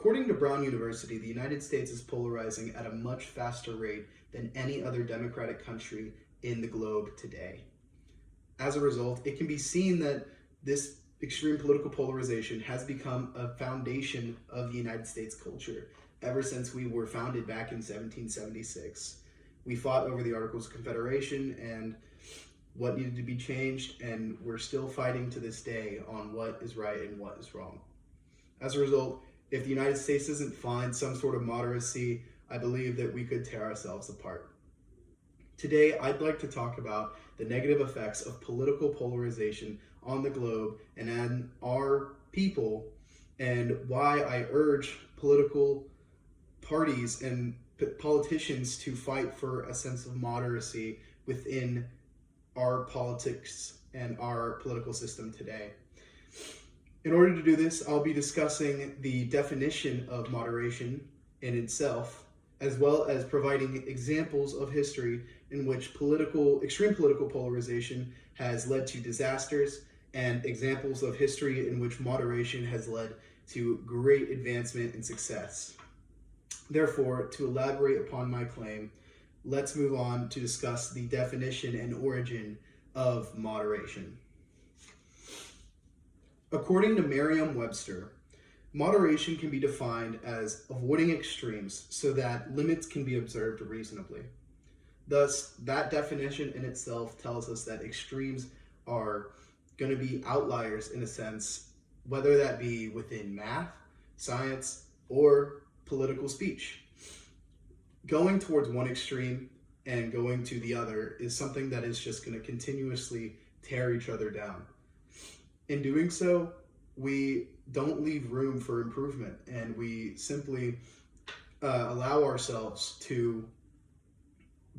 According to Brown University, the United States is polarizing at a much faster rate than any other democratic country in the globe today. As a result, it can be seen that this extreme political polarization has become a foundation of the United States culture ever since we were founded back in 1776. We fought over the Articles of Confederation and what needed to be changed, and we're still fighting to this day on what is right and what is wrong. As a result, if the United States doesn't find some sort of moderacy, I believe that we could tear ourselves apart. Today, I'd like to talk about the negative effects of political polarization on the globe and on our people, and why I urge political parties and politicians to fight for a sense of moderacy within our politics and our political system today. In order to do this, I'll be discussing the definition of moderation in itself, as well as providing examples of history in which extreme political polarization has led to disasters, and examples of history in which moderation has led to great advancement and success. Therefore, to elaborate upon my claim, let's move on to discuss the definition and origin of moderation. According to Merriam-Webster, moderation can be defined as avoiding extremes so that limits can be observed reasonably. Thus, that definition in itself tells us that extremes are going to be outliers in a sense, whether that be within math, science, or political speech. Going towards one extreme and going to the other is something that is just going to continuously tear each other down. In doing so, we don't leave room for improvement, and we simply allow ourselves to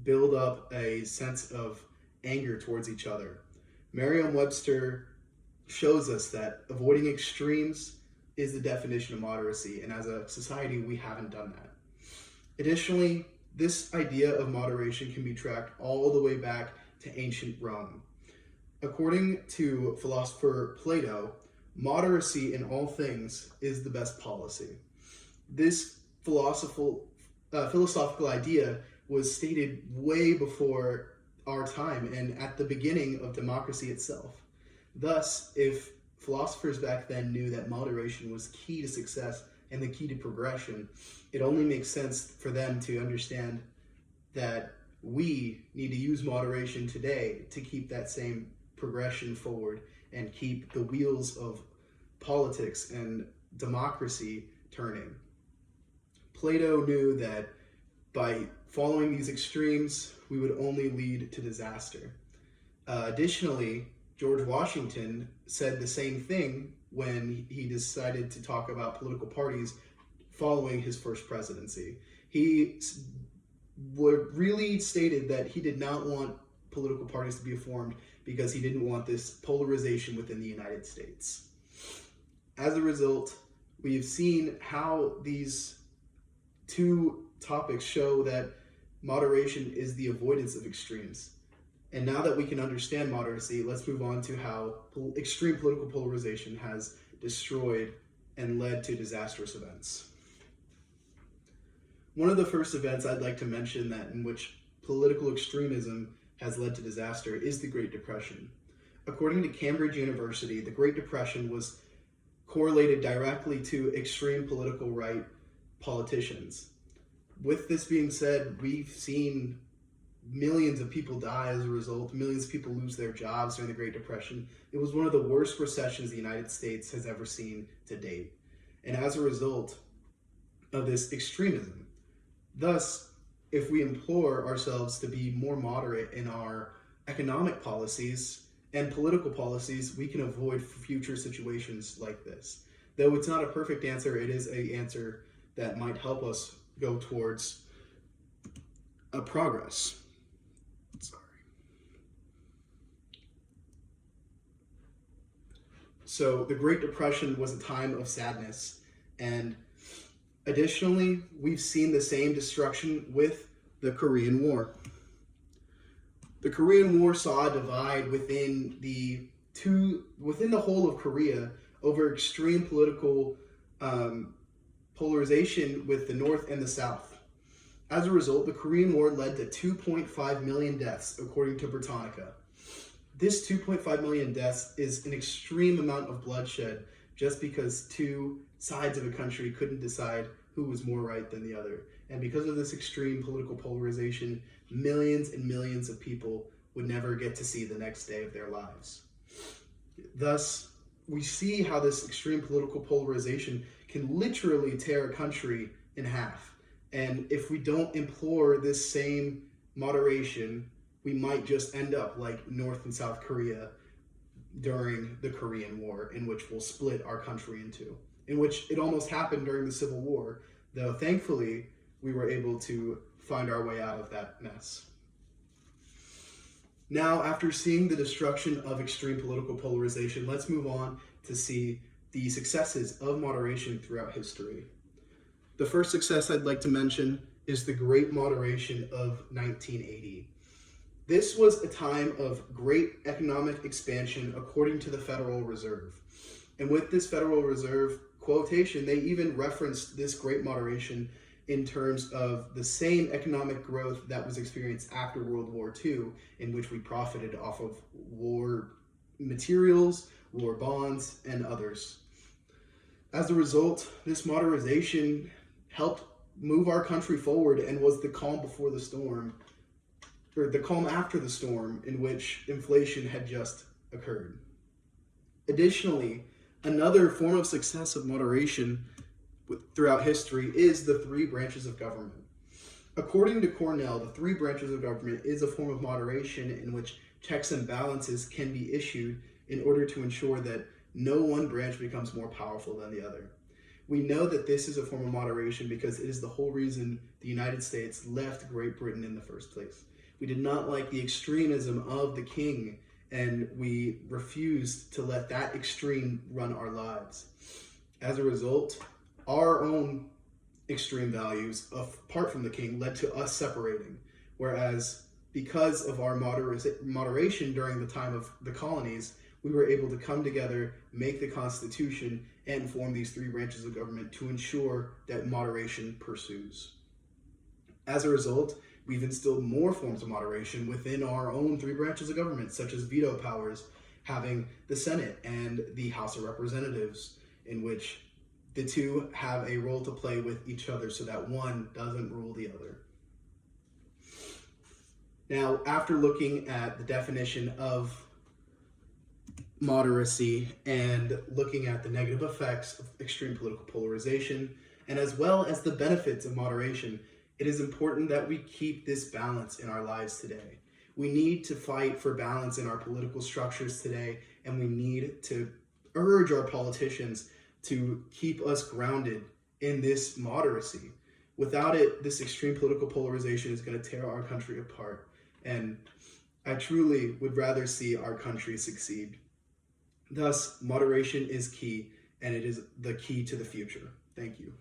build up a sense of anger towards each other. Merriam-Webster shows us that avoiding extremes is the definition of moderacy, and as a society, we haven't done that. Additionally, this idea of moderation can be tracked all the way back to ancient Rome. According to philosopher Plato, moderacy in all things is the best policy. This philosophical idea was stated way before our time and at the beginning of democracy itself. Thus, if philosophers back then knew that moderation was key to success and the key to progression, it only makes sense for them to understand that we need to use moderation today to keep that same progression forward and keep the wheels of politics and democracy turning. Plato knew that by following these extremes, we would only lead to disaster. Additionally, George Washington said the same thing when he decided to talk about political parties following his first presidency. He really stated that he did not want political parties to be formed because he didn't want this polarization within the United States. As a result, we've seen how these two topics show that moderation is the avoidance of extremes. And now that we can understand moderacy, let's move on to how extreme political polarization has destroyed and led to disastrous events. One of the first events I'd like to mention that in which political extremism has led to disaster is the Great Depression. According to Cambridge University, the Great Depression was correlated directly to extreme political right politicians. With this being said, we've seen millions of people die as a result, millions of people lose their jobs during the Great Depression. It was one of the worst recessions the United States has ever seen to date. And as a result of this extremism, thus, if we implore ourselves to be more moderate in our economic policies and political policies, we can avoid future situations like this. Though it's not a perfect answer, it is an answer that might help us go towards a progress. So the Great Depression was a time of sadness, and additionally, we've seen the same destruction with the Korean War. The Korean War saw a divide within the whole of Korea over extreme political polarization with the North and the South. As a result, the Korean War led to 2.5 million deaths, according to Britannica. This 2.5 million deaths is an extreme amount of bloodshed just because two sides of a country couldn't decide who was more right than the other. And because of this extreme political polarization, millions and millions of people would never get to see the next day of their lives. Thus, we see how this extreme political polarization can literally tear a country in half. And if we don't implore this same moderation, we might just end up like North and South Korea during the Korean War, in which we'll split our country in two, in which it almost happened during the Civil War, though thankfully we were able to find our way out of that mess. Now, after seeing the destruction of extreme political polarization, let's move on to see the successes of moderation throughout history. The first success I'd like to mention is the Great Moderation of 1980. This was a time of great economic expansion according to the Federal Reserve. And with this Federal Reserve quotation, they even referenced this Great Moderation in terms of the same economic growth that was experienced after World War II, in which we profited off of war materials, war bonds, and others. As a result, this moderation helped move our country forward and was the calm before the storm, or the calm after the storm, in which inflation had just occurred. Additionally, another form of success of moderation throughout history is the three branches of government. According to Cornell, the three branches of government is a form of moderation in which checks and balances can be issued in order to ensure that no one branch becomes more powerful than the other. We know that this is a form of moderation because it is the whole reason the United States left Great Britain in the first place. We did not like the extremism of the king, and we refused to let that extreme run our lives. As a result, our own extreme values, apart from the king, led to us separating. Whereas because of our moderation during the time of the colonies, we were able to come together, make the Constitution, and form these three branches of government to ensure that moderation pursues. As a result, we've instilled more forms of moderation within our own three branches of government, such as veto powers, having the Senate and the House of Representatives, in which the two have a role to play with each other so that one doesn't rule the other. Now, after looking at the definition of moderacy and looking at the negative effects of extreme political polarization, and as well as the benefits of moderation, it is important that we keep this balance in our lives today. We need to fight for balance in our political structures today, and we need to urge our politicians to keep us grounded in this moderacy. Without it, this extreme political polarization is going to tear our country apart. And I truly would rather see our country succeed. Thus, moderation is key, and it is the key to the future. Thank you.